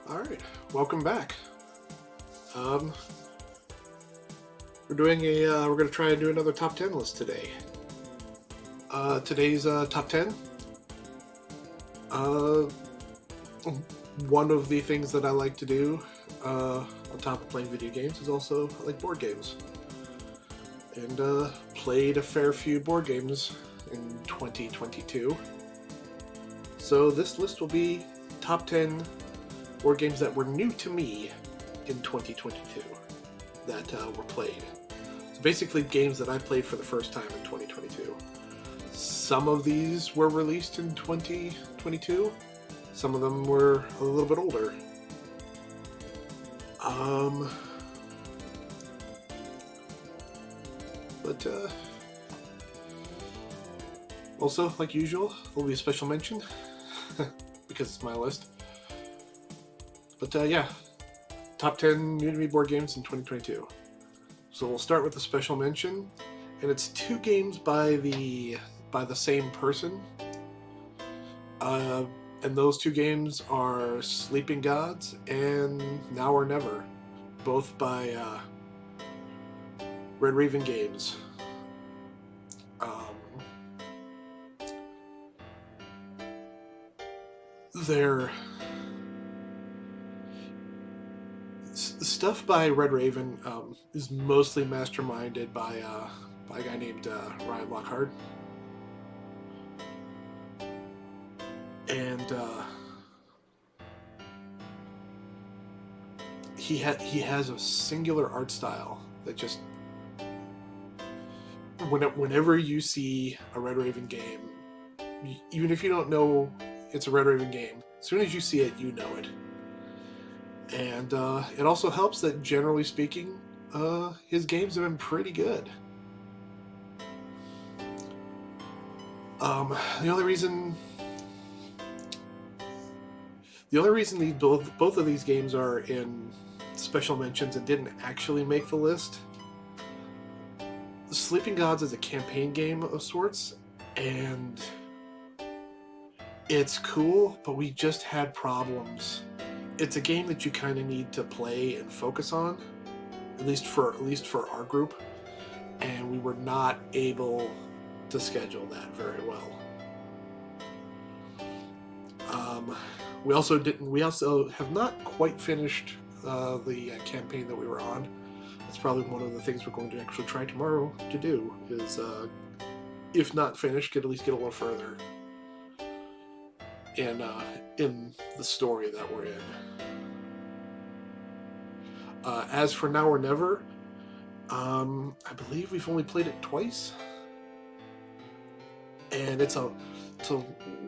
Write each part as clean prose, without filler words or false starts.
All right, welcome back. Um, we're gonna try and do another top 10 list today. Today's top 10. Uh, One of the things that I like to do, on top of playing video games, is also I like board games, and played a fair few board games in 2022. So this list will be top 10 board games that were new to me in 2022 that were played. So basically, games that I played for the first time in 2022. Some of these were released in 2022. Some of them were a little bit older. But also, like usual, there'll be a special mention because it's my list. But yeah, top 10 new to me board games in 2022. So we'll start with the special mention, and it's two games by the same person. And those two games are Sleeping Gods and Now or Never, both by Red Raven Games. Their stuff by Red Raven is mostly masterminded by a guy named Ryan Lockhart. And he has a singular art style that just whenever you see a Red Raven game, even if you don't know it's a Red Raven game, as soon as you see it, you know it. And it also helps that, generally speaking, his games have been pretty good. The only reason both of these games are in special mentions and didn't actually make the list. Sleeping Gods is a campaign game of sorts, and it's cool, but we just had problems. It's a game that you kind of need to play and focus on, at least for our group, and we were not able to schedule that very well. We also have not quite finished the campaign that we were on. That's probably one of the things we're going to actually try tomorrow to do, is if not finish, at least get a little further in the story that we're in. As for Now or Never, I believe we've only played it twice, and it's a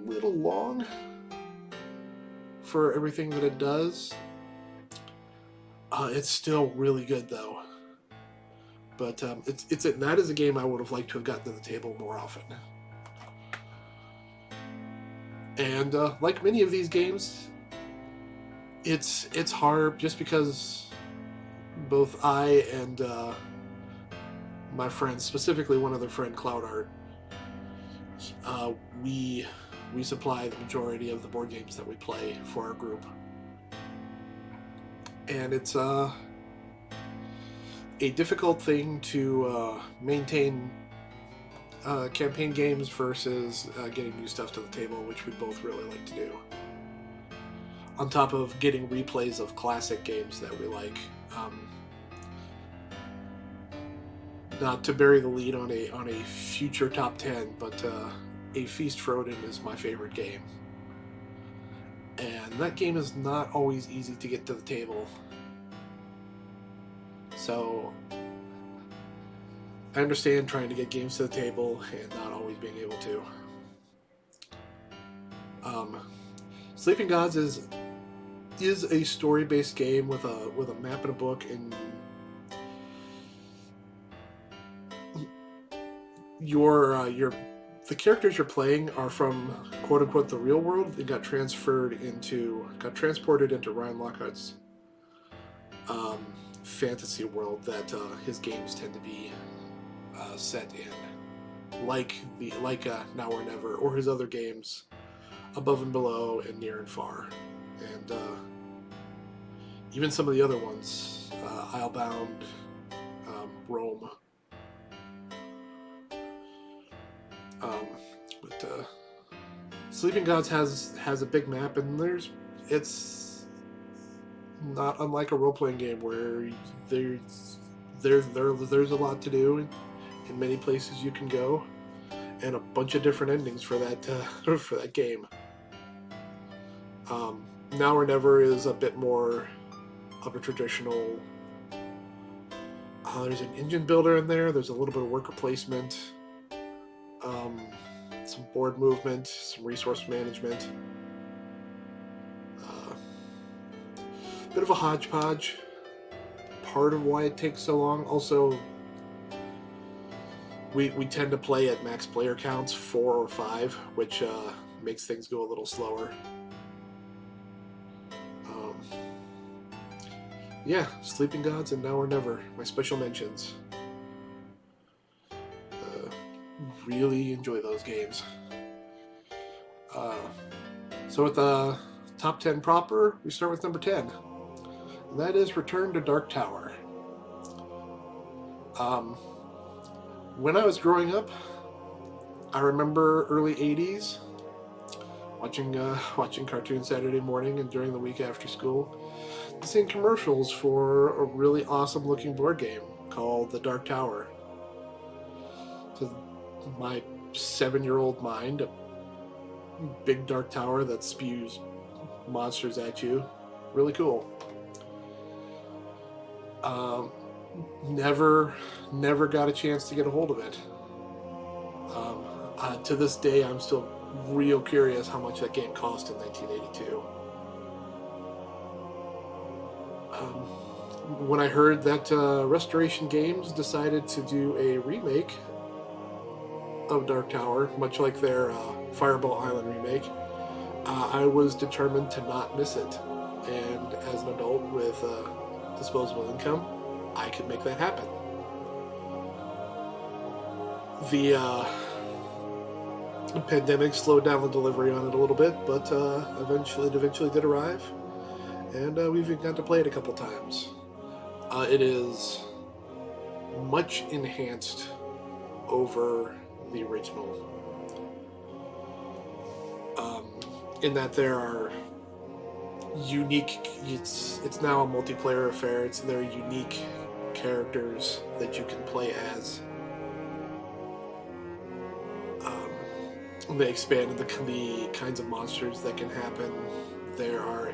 little long for everything that it does. It's still really good though. But that is a game I would have liked to have gotten to the table more often. And like many of these games, it's hard just because both I and my friends, specifically one other friend, Cloud Art, we supply the majority of the board games that we play for our group. And it's a difficult thing to maintain campaign games versus getting new stuff to the table, which we both really like to do. On top of getting replays of classic games that we like. Not to bury the lead on a future top 10, but A Feast for Odin is my favorite game. And that game is not always easy to get to the table. So I understand trying to get games to the table and not always being able to. Sleeping Gods is a story-based game with a map and a book, and the characters you're playing are from quote unquote the real world. They got transported into Ryan Lockhart's fantasy world that his games tend to be set in, like Now or Never, or his other games, Above and Below and Near and Far. And even some of the other ones, Islebound, Rome. But Sleeping Gods has a big map, and it's not unlike a role playing game where there's a lot to do in many places you can go, and a bunch of different endings for that for that game. Now or Never is a bit more of a traditional. There's an engine builder in there. There's a little bit of worker placement, some board movement, some resource management. Bit of a hodgepodge. Part of why it takes so long. Also, we tend to play at max player counts, 4 or 5, which makes things go a little slower. Yeah, Sleeping Gods and Now or Never, my special mentions. Really enjoy those games. So with the top 10 proper, we start with number 10. And that is Return to Dark Tower. When I was growing up, I remember early 80s watching cartoons Saturday morning and during the week after school, seeing commercials for a really awesome looking board game called The Dark Tower. To my 7-year-old mind, a big dark tower that spews monsters at you. Really cool. Never got a chance to get a hold of it. To this day, I'm still real curious how much that game cost in 1982. When I heard that Restoration Games decided to do a remake of Dark Tower, much like their Fireball Island remake, I was determined to not miss it. And as an adult with disposable income, I could make that happen. The pandemic slowed down the delivery on it a little bit, but it eventually did arrive, and we've even got to play it a couple times. It is much enhanced over the original, in that there are unique. It's now a multiplayer affair. There are unique characters that you can play as. They expanded the kinds of monsters that can happen. There are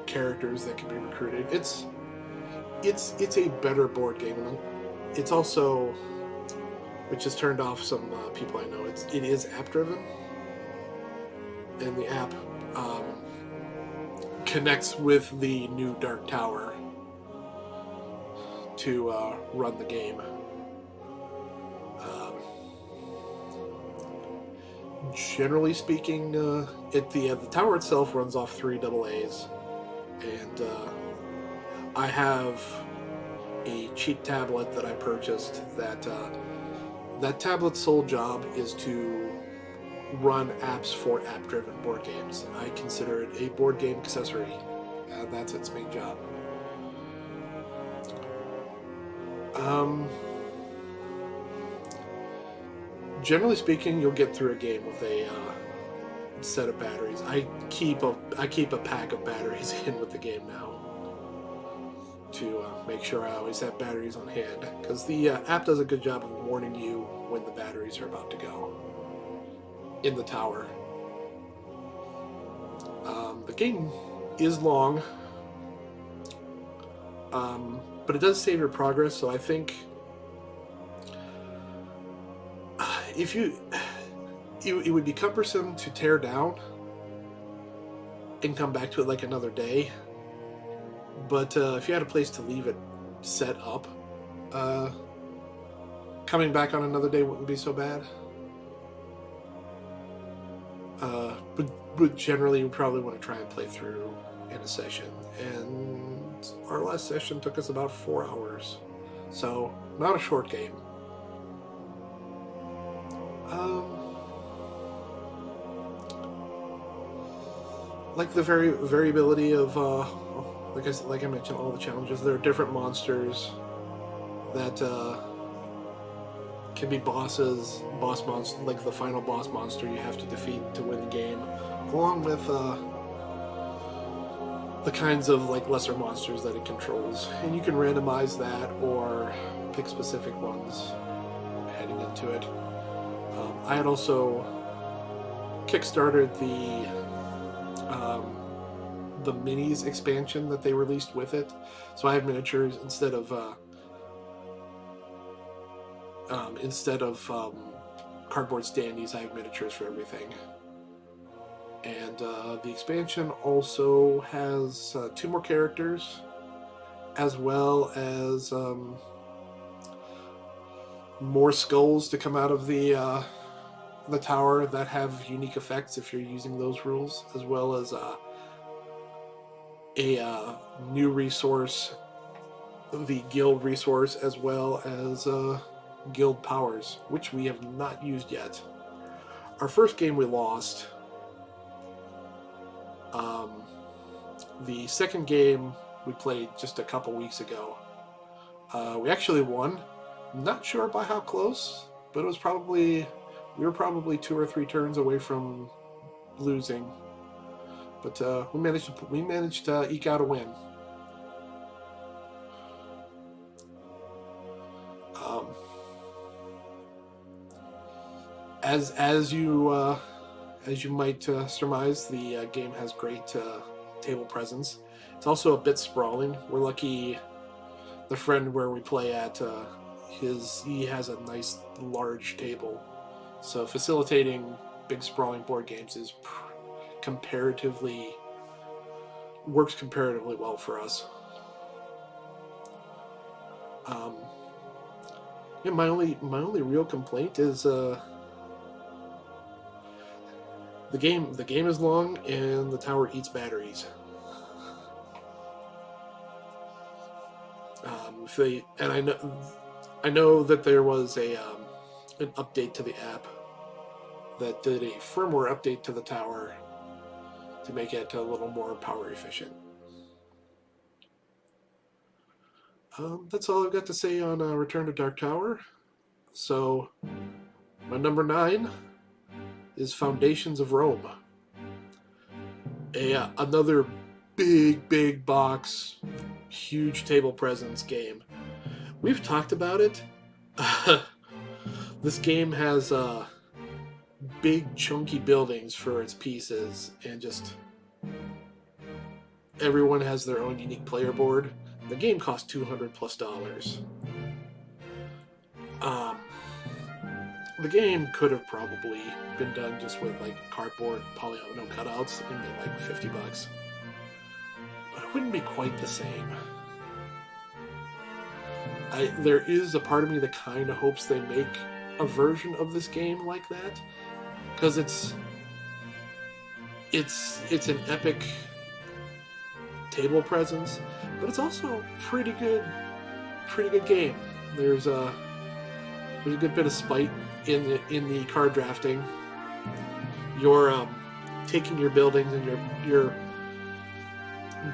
characters that can be recruited. It's a better board game, and it's also, which has turned off some people I know. It is app driven, and the app connects with the new Dark Tower to run the game. Generally speaking, the tower itself runs off 3 AA's, and I have a cheap tablet that I purchased. That tablet's sole job is to run apps for app-driven board games. I consider it a board game accessory, and that's its main job. Generally speaking, you'll get through a game with a set of batteries. I keep a pack of batteries in with the game now to make sure I always have batteries on hand, because the app does a good job of warning you when the batteries are about to go in the tower. The game is long, but it does save your progress, so I think it would be cumbersome to tear down and come back to it like another day. But if you had a place to leave it set up, coming back on another day wouldn't be so bad. But generally, you probably want to try and play through in a session. And our last session took us about 4 hours, so not a short game. Like the variability of like I mentioned, all the challenges. There are different monsters that can be bosses, boss monster, like the final boss monster you have to defeat to win the game, along with the kinds of like lesser monsters that it controls, and you can randomize that or pick specific ones heading into it. I had also kickstarted the minis expansion that they released with it, so I have miniatures instead of cardboard standees. I have miniatures for everything. And the expansion also has 2 more characters, as well as more skulls to come out of the tower that have unique effects if you're using those rules, as well as a new resource, the guild resource, as well as guild powers, which we have not used yet. Our first game we lost. The second game we played just a couple weeks ago. We actually won. Not sure by how close, but we were probably 2 or 3 turns away from losing. But we managed to eke out a win. As you might surmise, the game has great table presence. It's also a bit sprawling. We're lucky. The friend where we play at, he has a nice large table, so facilitating big sprawling board games is works comparatively well for us. Yeah, my only real complaint is the game is long and the tower eats batteries. I know that there was an update to the app that did a firmware update to the tower to make it a little more power efficient. That's all I've got to say on Return to Dark Tower. So, my number 9 is Foundations of Rome. Another big box, huge table presence game. We've talked about it. This game has big chunky buildings for its pieces, and just everyone has their own unique player board. The game costs $200+. The game could have probably been done just with like cardboard polygonal cutouts and been like $50, but it wouldn't be quite the same. There is a part of me that kind of hopes they make a version of this game like that, because it's an epic table presence, but it's also a pretty good game. There's a good bit of spite in the card drafting. You're taking your buildings and you're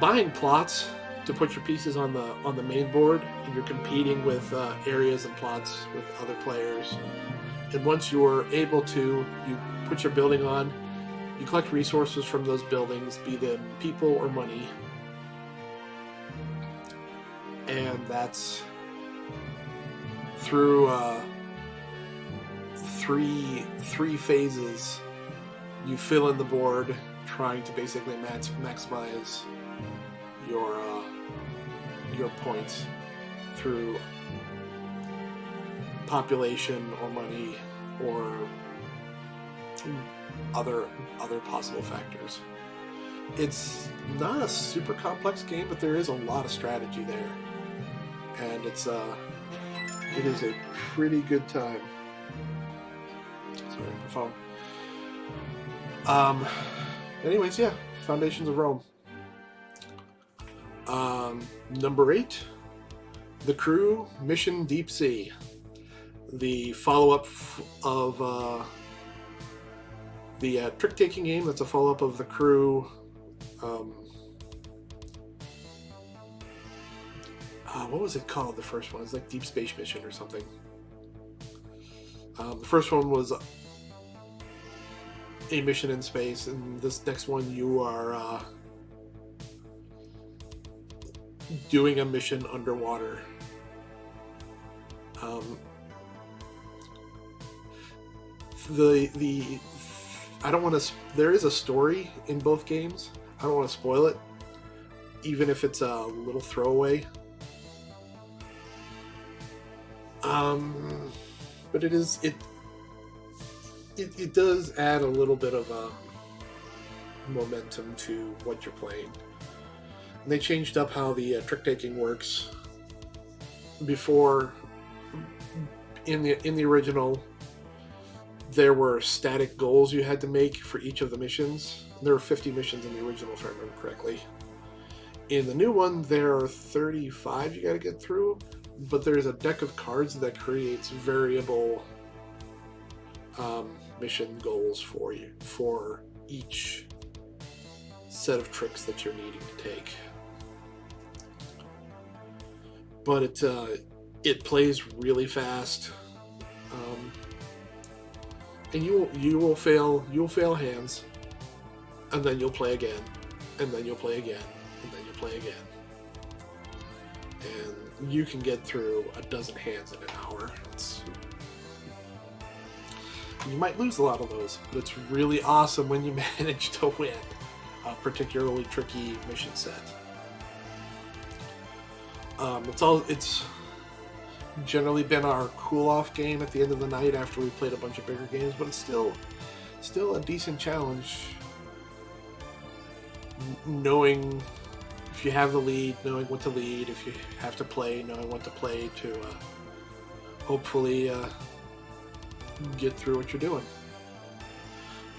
buying plots to put your pieces on the main board, and you're competing with areas and plots with other players. And once you're able to, you put your building on, you collect resources from those buildings, be them people or money, and that's through three phases. You fill in the board, trying to basically maximize your points through population or money or other possible factors. It's not a super complex game, but there is a lot of strategy there, and it is a pretty good time. Sorry, my phone. Anyways, yeah, Foundations of Rome. Number 8, The Crew Mission Deep Sea. The follow-up of the trick-taking game that's a follow-up of The Crew what was it called? The first one, it's like Deep Space Mission or something. The first one was a mission in space, and this next one you are doing a mission underwater. I don't want to. There is a story in both games. I don't want to spoil it, even if it's a little throwaway. But it does add a little bit of momentum to what you're playing. And they changed up how the trick taking works. Before, in the original, there were static goals you had to make for each of the missions. There were 50 missions in the original, if I remember correctly. In the new one, there are 35 you got to get through, but there's a deck of cards that creates variable mission goals for you for each set of tricks that you're needing to take. But it plays really fast, and you will fail hands, and then you'll play again, and then you'll play again, and then you'll play again, and you can get through a dozen hands in an hour. You might lose a lot of those, but it's really awesome when you manage to win a particularly tricky mission set. It's generally been our cool-off game at the end of the night after we played a bunch of bigger games, but it's still a decent challenge. Knowing if you have the lead, knowing what to lead, if you have to play, knowing what to play to hopefully get through what you're doing.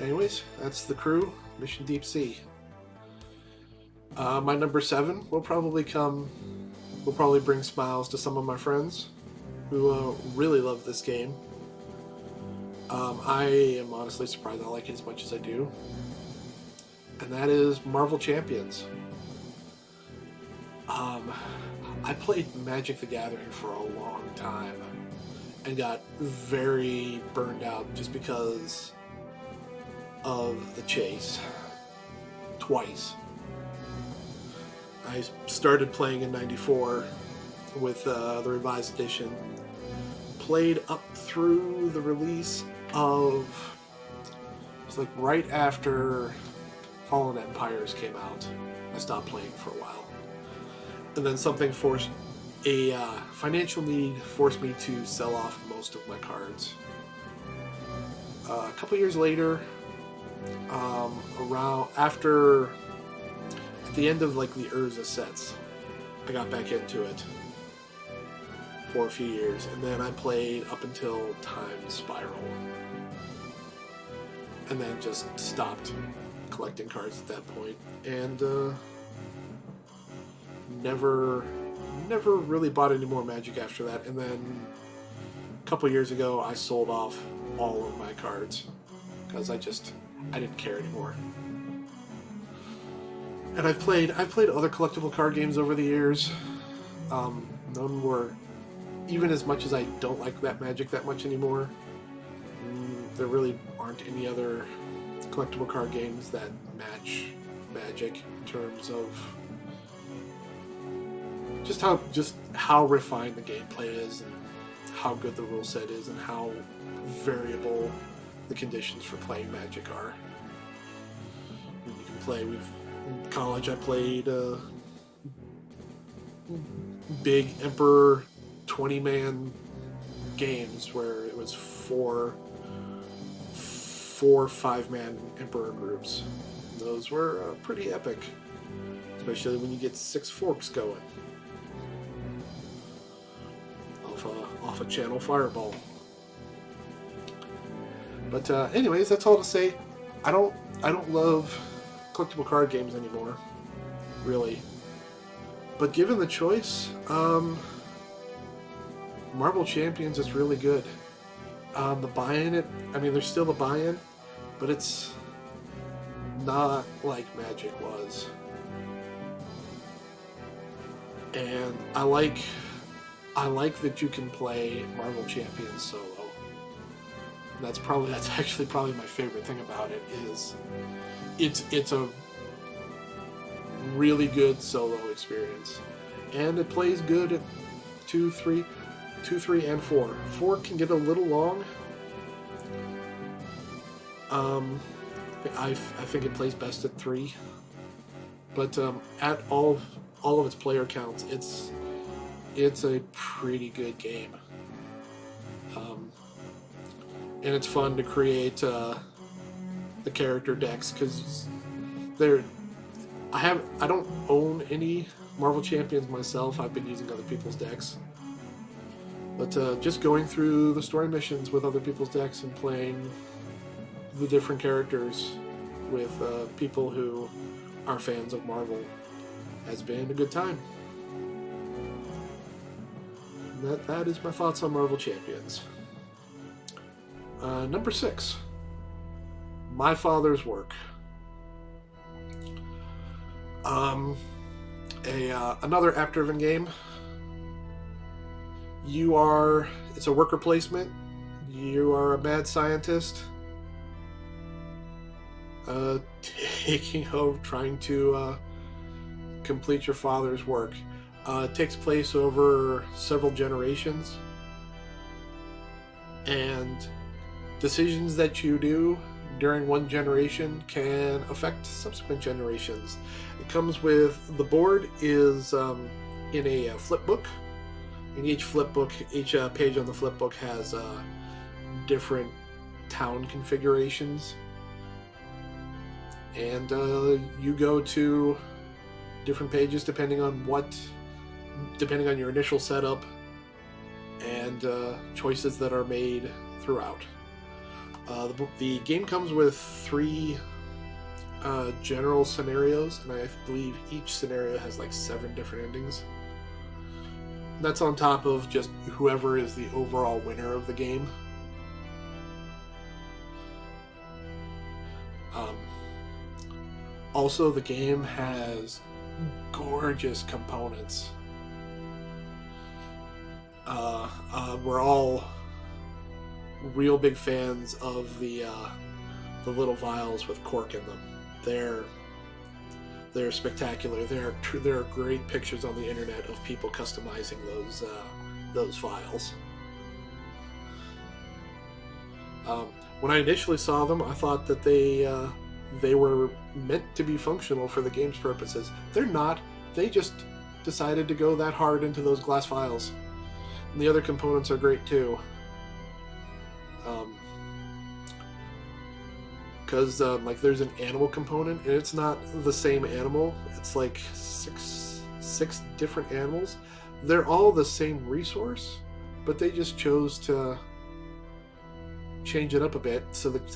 Anyways, that's the crew, Mission Deep Sea. My number 7 will probably bring smiles to some of my friends who really love this game. I am honestly surprised I like it as much as I do. And that is Marvel Champions. I played Magic the Gathering for a long time and got very burned out just because of the chase. Twice. I started playing in '94 with the revised edition. Played up through the release of... It was like right after Fallen Empires came out. I stopped playing for a while. And then something forced... A financial need forced me to sell off most of my cards. A couple years later, at the end of like the Urza sets, I got back into it for a few years, and then I played up until Time Spiral, and then just stopped collecting cards at that point, and never really bought any more Magic after that. And then a couple years ago, I sold off all of my cards because I didn't care anymore. And I've played other collectible card games over the years. None were, even as much as I don't like that Magic that much anymore, there really aren't any other collectible card games that match Magic in terms of just how refined the gameplay is, and how good the rule set is, and how variable the conditions for playing Magic are. You can play. In college, I played big Emperor 20-man games where it was four 5-man Emperor groups. Those were pretty epic, especially when you get 6 forks going off a Channel Fireball. But anyways, that's all to say. I don't love collectible card games anymore, really. But given the choice, Marvel Champions is really good. The buy-in, there's still the buy-in, but it's not like Magic was. And I like that you can play Marvel Champions solo. That's actually probably my favorite thing about it is it's a really good solo experience, and it plays good at 2, 3, and 4. 4 can get a little long. I think it plays best at 3, but at all of its player counts, it's a pretty good game. And it's fun to create the character decks because I don't own any Marvel Champions myself. I've been using other people's decks, but just going through the story missions with other people's decks and playing the different characters with people who are fans of Marvel has been a good time. That is my thoughts on Marvel Champions. Number 6, My Father's Work. Another app-driven game. It's a worker placement. You are a mad scientist taking over, trying to complete your father's work. It takes place over several generations, and decisions that you do during one generation can affect subsequent generations. It comes with, the board is in a flip book, and each page on the flip book has different town configurations, and you go to different pages depending on your initial setup and choices that are made throughout. The game comes with 3 general scenarios, and I believe each scenario has like 7 different endings. That's on top of just whoever is the overall winner of the game. Also, the game has gorgeous components. We're all real big fans of the little vials with cork in them. They're spectacular. There are great pictures on the internet of people customizing those vials. When I initially saw them, I thought that they were meant to be functional for the game's purposes. They're not. They just decided to go that hard into those glass vials. And the other components are great too. Because like there's an animal component, and it's not the same animal. It's like six different animals. They're all the same resource, but they just chose to change it up a bit so that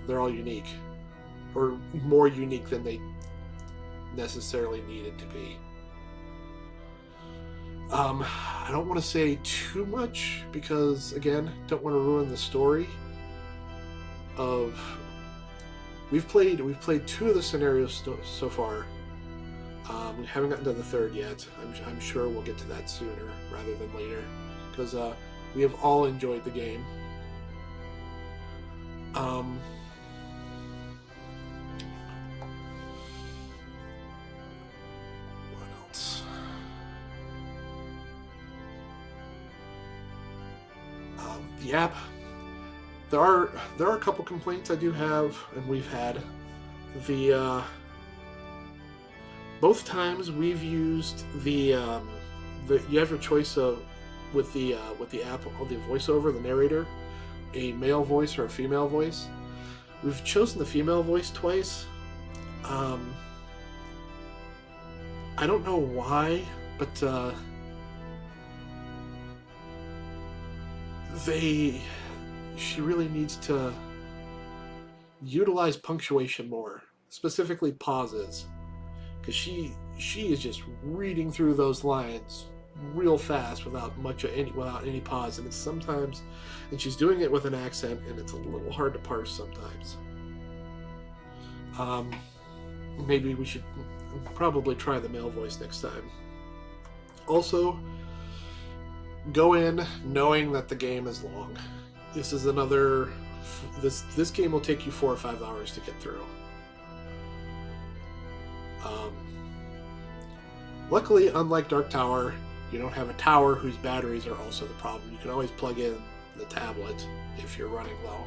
they're all unique, or more unique than they necessarily needed to be. I don't want to say too much because, again, don't want to ruin the story of. We've played 2 of the scenarios so far. We haven't gotten to the 3rd yet. I'm sure we'll get to that sooner rather than later, because we have all enjoyed the game. What else? The app. There are a couple complaints I do have, and we've had. Both times we've used you have your choice of with the app, the voiceover, the narrator, a male voice or a female voice. We've chosen the female voice twice. I don't know why, but she really needs to utilize punctuation more, specifically pauses, because she is just reading through those lines real fast without any pause, and she's doing it with an accent, and it's a little hard to parse sometimes. Maybe we should probably try the male voice next time. Also, go in knowing that the game is long. This is another. This game will take you 4 or 5 hours to get through. Luckily, unlike Dark Tower, you don't have a tower whose batteries are also the problem. You can always plug in the tablet if you're running low.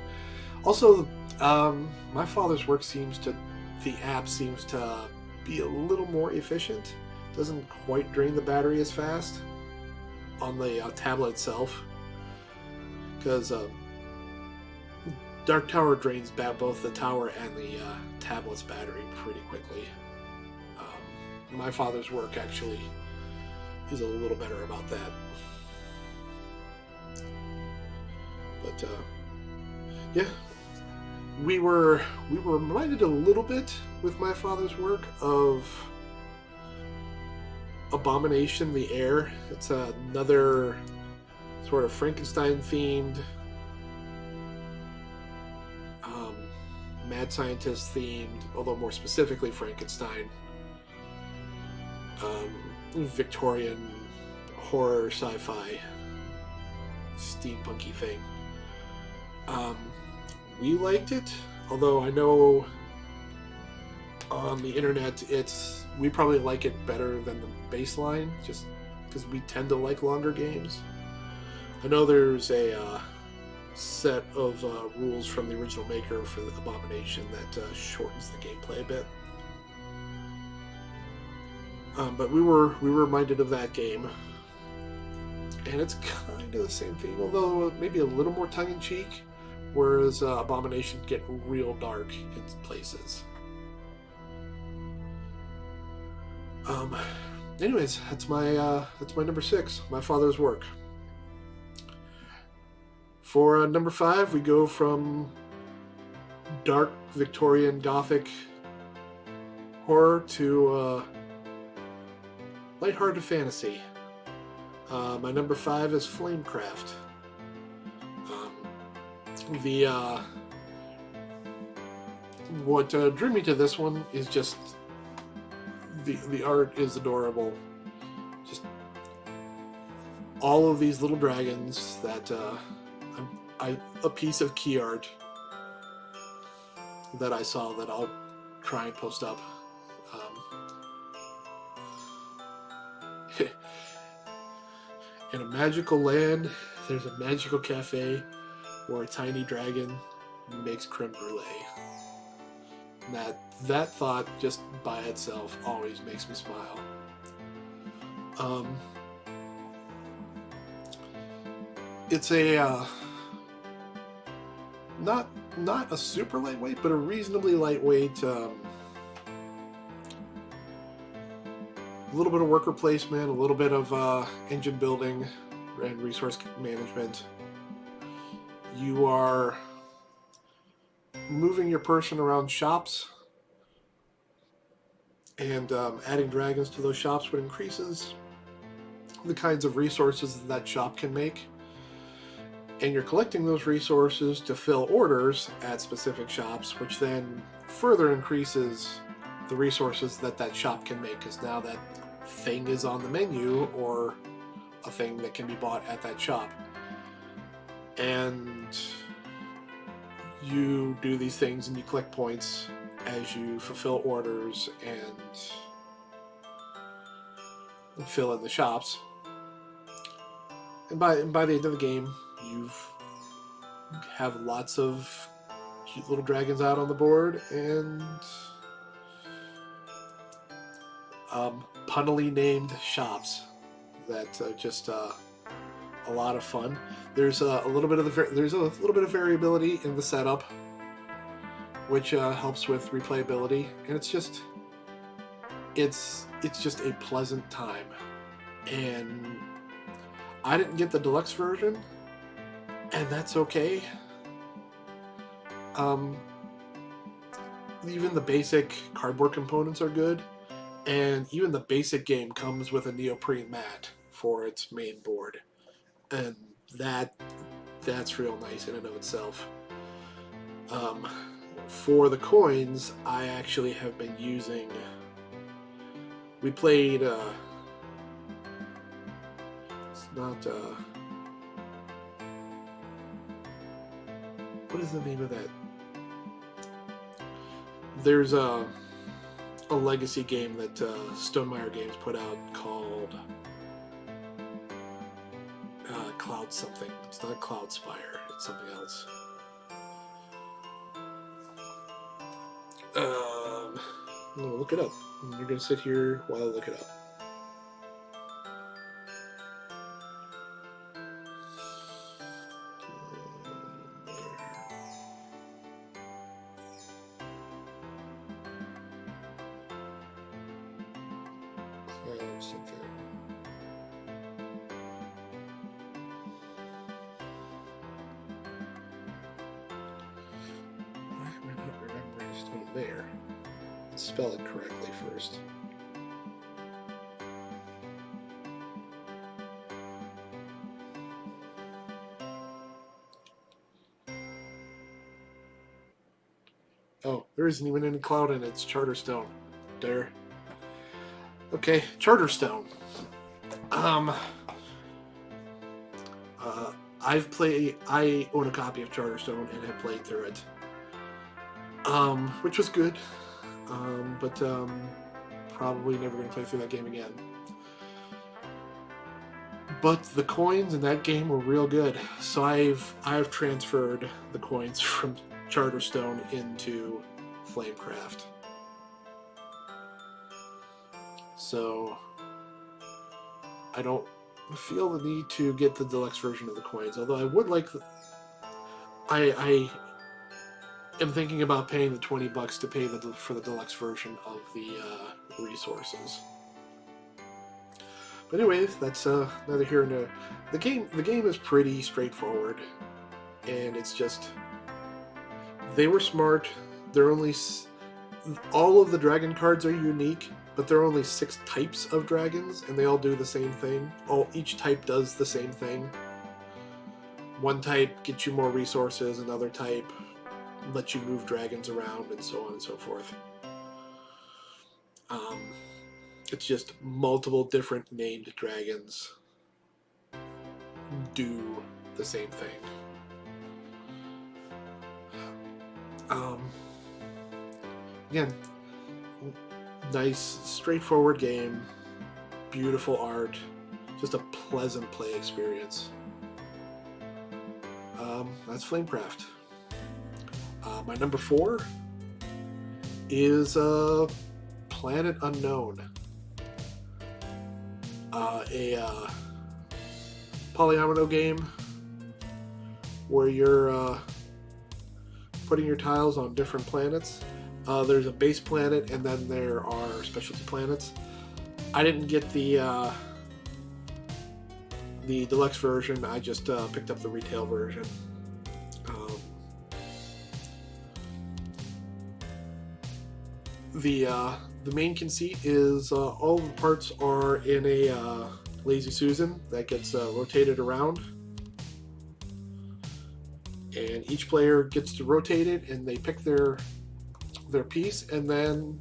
Also, my father's work the app seems to be a little more efficient. Doesn't quite drain the battery as fast on the tablet itself, because Dark Tower drains both the tower and the tablet's battery pretty quickly. My father's work actually is a little better about that. But yeah, we were reminded a little bit with my father's work of Abomination the Heir. It's another sort of Frankenstein themed, mad scientist themed, although more specifically Frankenstein, Victorian horror sci-fi steampunky thing. We liked it, although I know on the internet we probably like it better than the baseline, just because we tend to like longer games. I know there's a set of rules from the original maker for the Abomination that shortens the gameplay a bit. But we were reminded of that game, and it's kind of the same thing, although maybe a little more tongue-in-cheek, whereas Abomination get real dark in places. Anyways, that's my number 6, my father's work. For number 5, we go from dark Victorian Gothic horror to lighthearted fantasy. My number 5 is Flamecraft. What drew me to this one is just the art is adorable. Just all of these little dragons that a piece of key art that I saw that I'll try and post up. In a magical land, there's a magical cafe where a tiny dragon makes creme brulee. That thought just by itself always makes me smile. It's a not a super lightweight, but a reasonably lightweight. A little bit of worker placement, a little bit of engine building and resource management. You are moving your person around shops, and adding dragons to those shops would increases the kinds of resources that shop can make. And you're collecting those resources to fill orders at specific shops, which then further increases the resources that shop can make, because now that thing is on the menu, or a thing that can be bought at that shop. And you do these things and you collect points as you fulfill orders and fill in the shops. And by the end of the game, you have lots of cute little dragons out on the board, and punnily named shops that just a lot of fun. There's a little bit of variability in the setup, which helps with replayability, and it's just a pleasant time. And I didn't get the deluxe version, and that's okay. Even the basic cardboard components are good, and even the basic game comes with a neoprene mat for its main board, and that's real nice in and of itself. For the coins, I actually have been using. We played It's not, what is the name of that? There's a legacy game that Stonemaier Games put out called Cloud something. It's not Cloud Spire. It's something else. I'm gonna look it up. You're gonna sit here while I look it up. Something. Why am I not remembering Stone there? Let's spell it correctly first. Oh, there isn't even any cloud in it. It's Charterstone. There. Okay, Charterstone. I own a copy of Charterstone and have played through it. Which was good. But probably never going to play through that game again. But the coins in that game were real good. So I've transferred the coins from Charterstone into Flamecraft. So I don't feel the need to get the deluxe version of the coins, although I would like I am thinking about paying the $20 to pay for the deluxe version of the resources. But anyways, that's neither here nor there. The game is pretty straightforward, and it's just they were smart. They're only all of the dragon cards are unique. But there are only 6 types of dragons, and they all do the same thing. Each type does the same thing. One type gets you more resources, another type lets you move dragons around, and so on and so forth. It's just multiple different named dragons do the same thing. Again, nice, straightforward game, beautiful art, just a pleasant play experience. That's Flamecraft. My number 4 is Planet Unknown, a polyomino game where you're putting your tiles on different planets. There's a base planet, and then there are specialty planets. I didn't get the deluxe version. I just picked up the retail version. The main conceit is all the parts are in a Lazy Susan that gets rotated around. And each player gets to rotate it, and they pick their piece, and then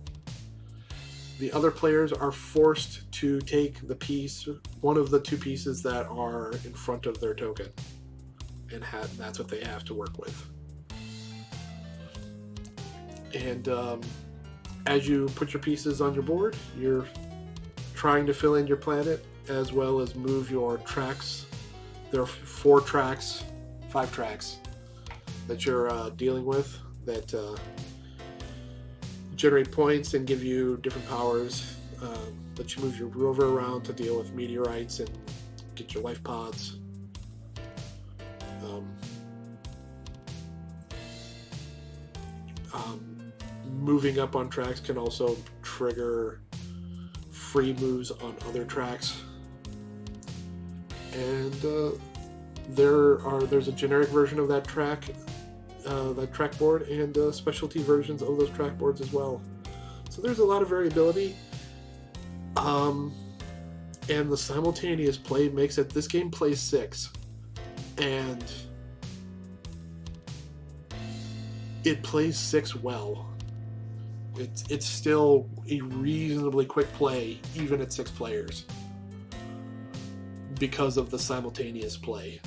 the other players are forced to take the piece, one of the 2 pieces that are in front of their token, and that's what they have to work with. And as you put your pieces on your board, you're trying to fill in your planet as well as move your tracks. There are 5 tracks that you're dealing with that generate points and give you different powers. Let you move your rover around to deal with meteorites and get your life pods. Moving up on tracks can also trigger free moves on other tracks. And there's a generic version of that track board, and specialty versions of those track boards as well. So there's a lot of variability. And the simultaneous play makes it, this game plays 6. And it plays 6 well. It's still a reasonably quick play, even at 6 players. because of the simultaneous play.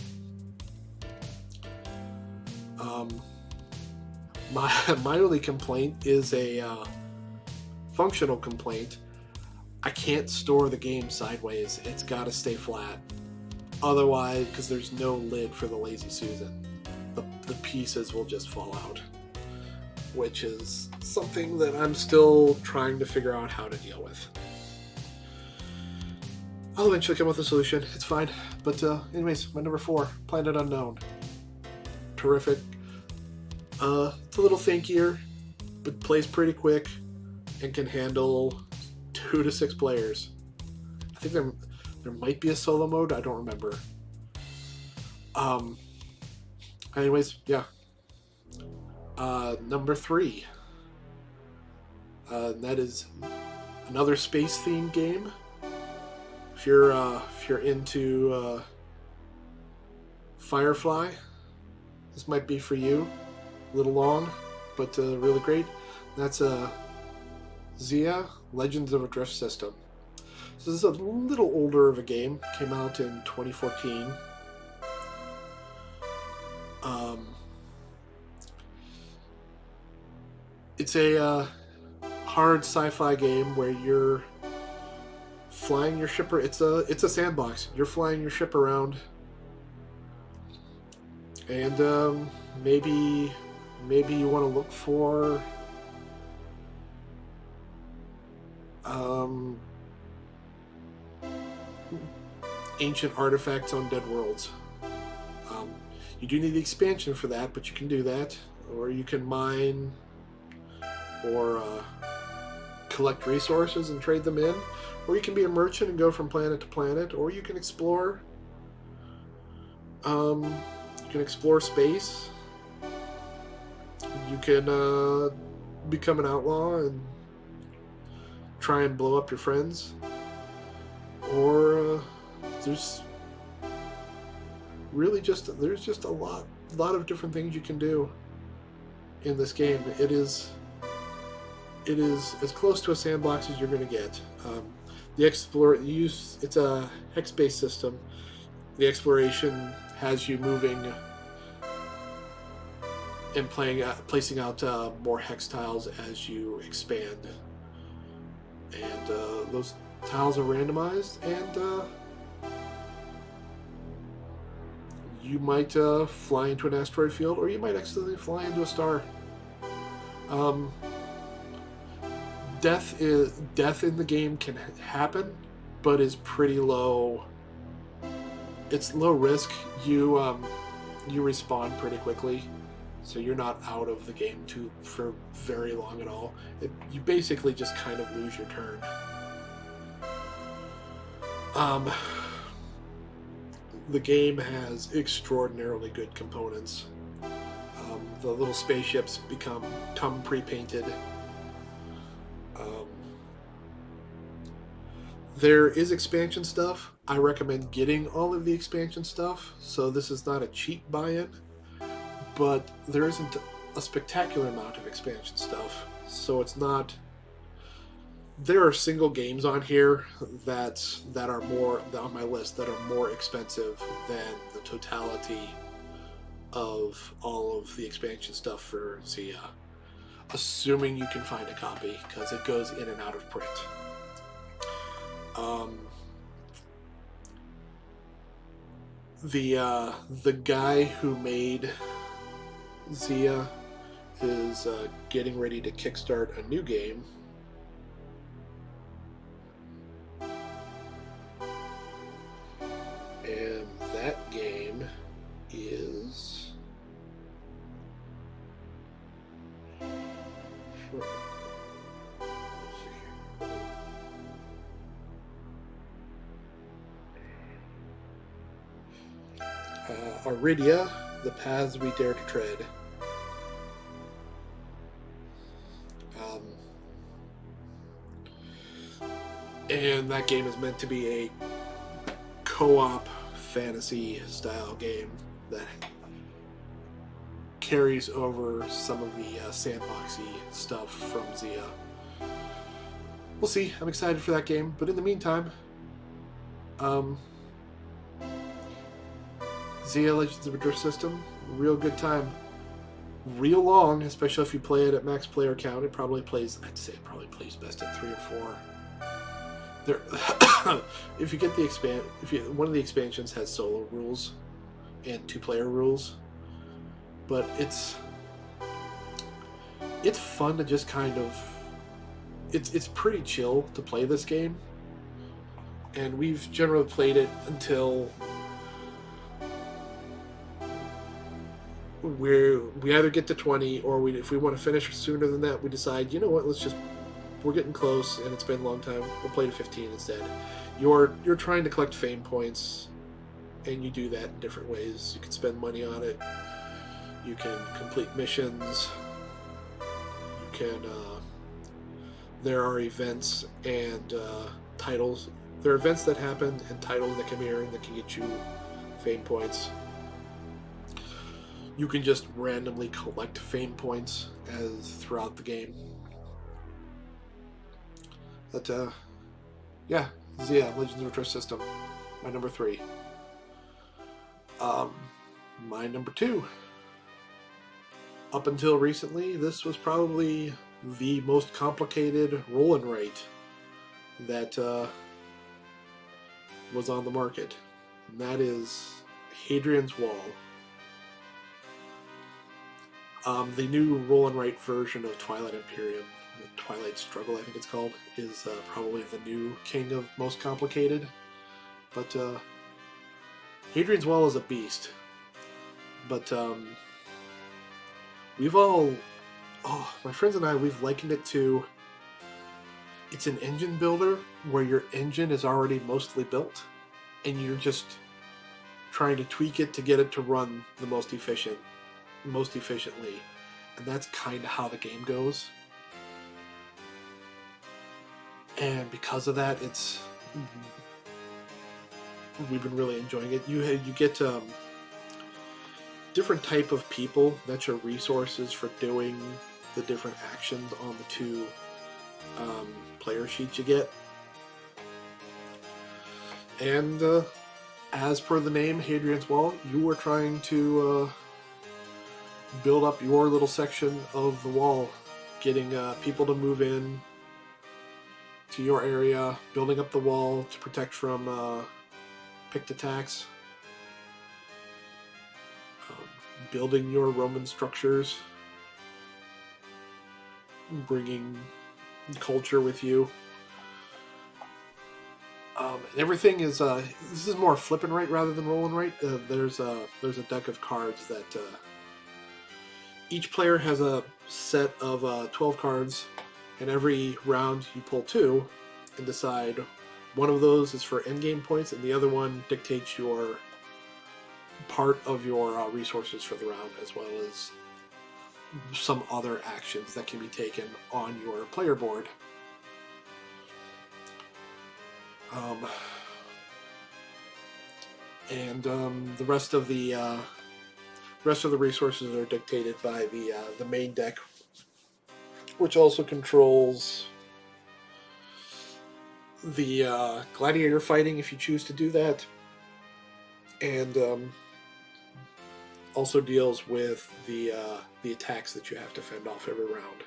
My only complaint is a functional complaint. I can't store the game sideways. It's got to stay flat. Otherwise, because there's no lid for the Lazy Susan, the pieces will just fall out, which is something that I'm still trying to figure out how to deal with. I'll eventually come up with a solution. It's fine. But anyways, my number 4, Planet Unknown. Terrific. It's a little thinkier, but plays pretty quick and can handle 2 to 6 players. I think there might be a solo mode. I don't remember. Anyways, yeah. Number 3. That is another space-themed game. If you're into Firefly, this might be for you. A little long, but really great. That's Zia, Legends of a Drift System. So this is a little older of a game. Came out in 2014. It's a hard sci-fi game where you're flying your ship. It's a sandbox. You're flying your ship around, and maybe you want to look for ancient artifacts on dead worlds. You do need the expansion for that, but you can do that, or you can mine or collect resources and trade them in, or you can be a merchant and go from planet to planet, or you can explore. You can explore space. You can become an outlaw and try and blow up your friends, or there's just a lot of different things you can do in this game. It is as close to a sandbox as you're going to get. It's a hex-based system. The exploration has you moving and placing out more hex tiles as you expand, and those tiles are randomized, and you might fly into an asteroid field, or you might accidentally fly into a star. Death in the game can happen, but is pretty low. It's low risk. You respawn pretty quickly, so you're not out of the game for very long at all. You basically just kind of lose your turn. The game has extraordinarily good components. The little spaceships come pre-painted. There is expansion stuff. I recommend getting all of the expansion stuff, so this is not a cheap buy-in, but there isn't a spectacular amount of expansion stuff, so it's not... There are single games on here that are more on my list that are more expensive than the totality of all of the expansion stuff for Zia, assuming you can find a copy, because it goes in and out of print. The guy who made Zia is getting ready to kickstart a new game. And that game is... Aridia, The Paths We Dare to Tread. And that game is meant to be a co-op fantasy style game that carries over some of the sandboxy stuff from Zia. We'll see. I'm excited for that game, but in the meantime, Zia Legends of a Drift System, real good time. Real long, especially if you play it at max player count. It probably plays, I'd say it probably plays best at 3 or 4. There, if you get the one of the expansions has solo rules and 2-player rules, but it's fun to just kind of, it's pretty chill to play this game, and we've generally played it until we either get to 20, or if we want to finish sooner than that, we decide, you know what, we're getting close and it's been a long time, we'll play to 15 instead. You're trying to collect fame points, and you do that in different ways. You can spend money on it, you can complete missions, you can there are events and titles. There are events that happen and titles that can be earned that can get you fame points. You can just randomly collect fame points as throughout the game. But yeah, Zia Legends of a Drift System, my number 3. My number 2. Up until recently, this was probably the most complicated roll and write that was on the market, and that is Hadrian's Wall. The new roll and write version of Twilight Imperium, Twilight Struggle I think it's called, is probably the new king of most complicated. But Hadrian's Wall is a beast. But my friends and I, we've likened it to, it's an engine builder where your engine is already mostly built, and you're just trying to tweak it to get it to run the most efficiently. And that's kind of how the game goes. And because of that, we've been really enjoying it. You get different type of people. That's your resources for doing the different actions on the 2 player sheets you get. And as per the name, Hadrian's Wall, you are trying to build up your little section of the wall, getting people to move in to your area, building up the wall to protect from picked attacks, building your Roman structures, bringing culture with you. Everything is this is more flip and write rather than roll and write. There's a deck of cards that each player has a set of 12 cards, and every round you pull 2 and decide one of those is for endgame points, and the other one dictates your part of your resources for the round, as well as some other actions that can be taken on your player board. The rest of the resources are dictated by the main deck, which also controls the gladiator fighting if you choose to do that, and also deals with the attacks that you have to fend off every round.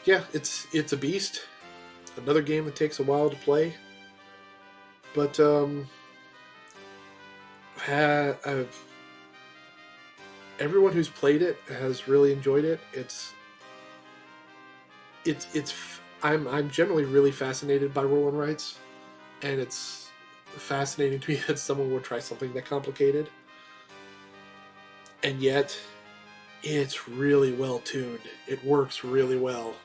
Yeah, it's a beast. Another game that takes a while to play, but everyone who's played it has really enjoyed it. I'm generally really fascinated by roll and writes, and it's fascinating to me that someone would try something that complicated, and yet it's really well tuned. It works really well.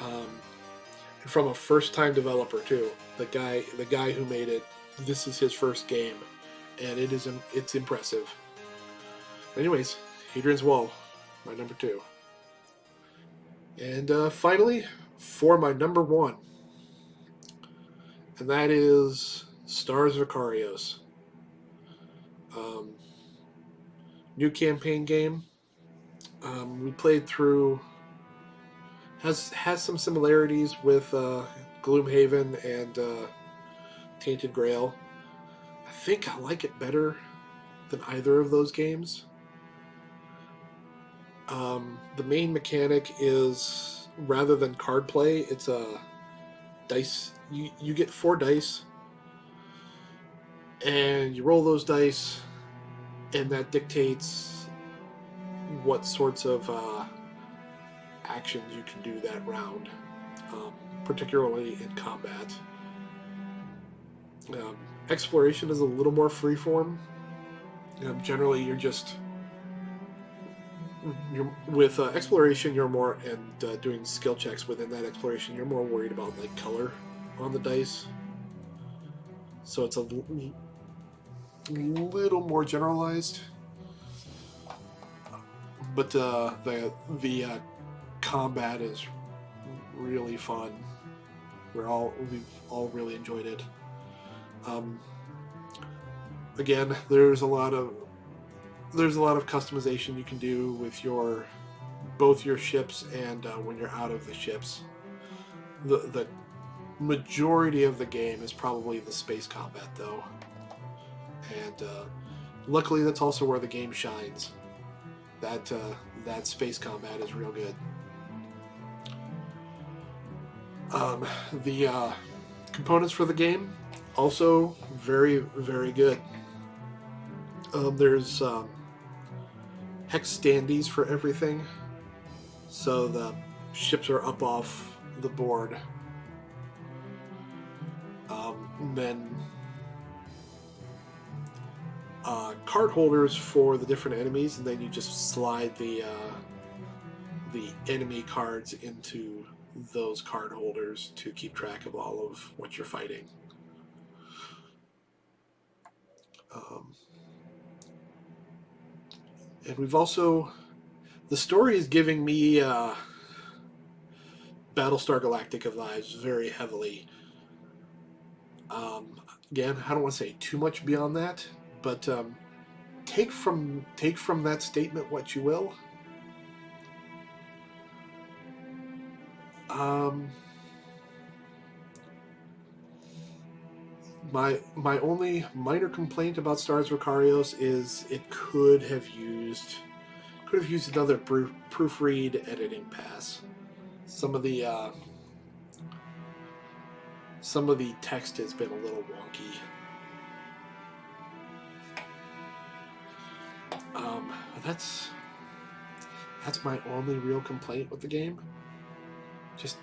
And from a first-time developer too. The guy who made it, this is his first game, and it's impressive. Anyways, Hadrian's Wall, my number 2. And finally, for my number 1, and that is Stars Vicarios. New campaign game. We played through has some similarities with Gloomhaven and Tainted Grail. I think I like it better than either of those games. The main mechanic is, rather than card play, it's a dice. You get 4 dice, and you roll those dice, and that dictates what sorts of actions you can do that round, particularly in combat. Exploration is a little more freeform. Generally, with exploration, you're more, and doing skill checks within that exploration, you're more worried about like color on the dice. So it's a little more generalized. But the combat is really fun. We've all really enjoyed it. Again, there's a lot of customization you can do with both your ships and when you're out of the ships. The majority of the game is probably the space combat, though, and luckily that's also where the game shines. That space combat is real good. The components for the game also very, very good. There's hex standees for everything, so the ships are up off the board. Then card holders for the different enemies, and then you just slide the enemy cards into those card holders to keep track of all of what you're fighting. And we've also, the story is giving me Battlestar Galactica vibes very heavily. Again, I don't want to say too much beyond that, but take from that statement what you will. My only minor complaint about Stars Vicarios is it could have used another proofread editing pass. Some of the text has been a little wonky. That's my only real complaint with the game. Just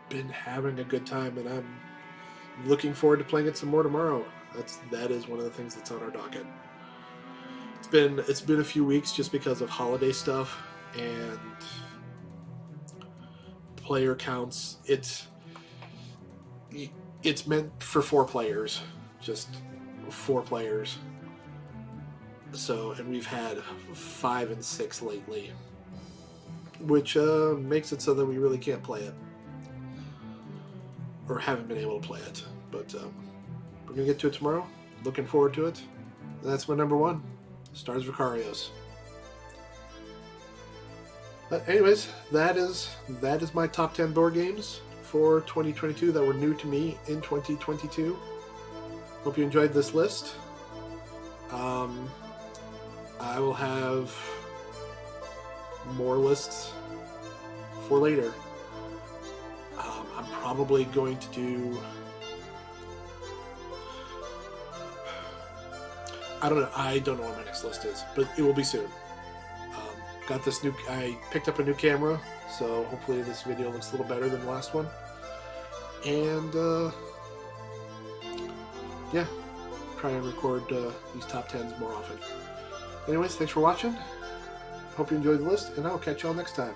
been having a good time, and I'm looking forward to playing it some more tomorrow. That is one of the things that's on our docket. It's been a few weeks just because of holiday stuff and player counts. It's meant for 4 players, just 4 players. So, and we've had 5 and 6 lately, which makes it so that we really can't play it, or haven't been able to play it. But we're gonna get to it tomorrow. Looking forward to it. And that's my number 1, Stars Vicarios. But anyways, that is my top 10 board games for 2022 that were new to me in 2022. Hope you enjoyed this list. I will have more lists for later. I'm probably going to do... I don't know what my next list is, but it will be soon. Got this I picked up a new camera, so hopefully this video looks a little better than the last one. And yeah, try and record these top 10s more often. Anyways, thanks for watching. Hope you enjoyed the list, and I'll catch y'all next time.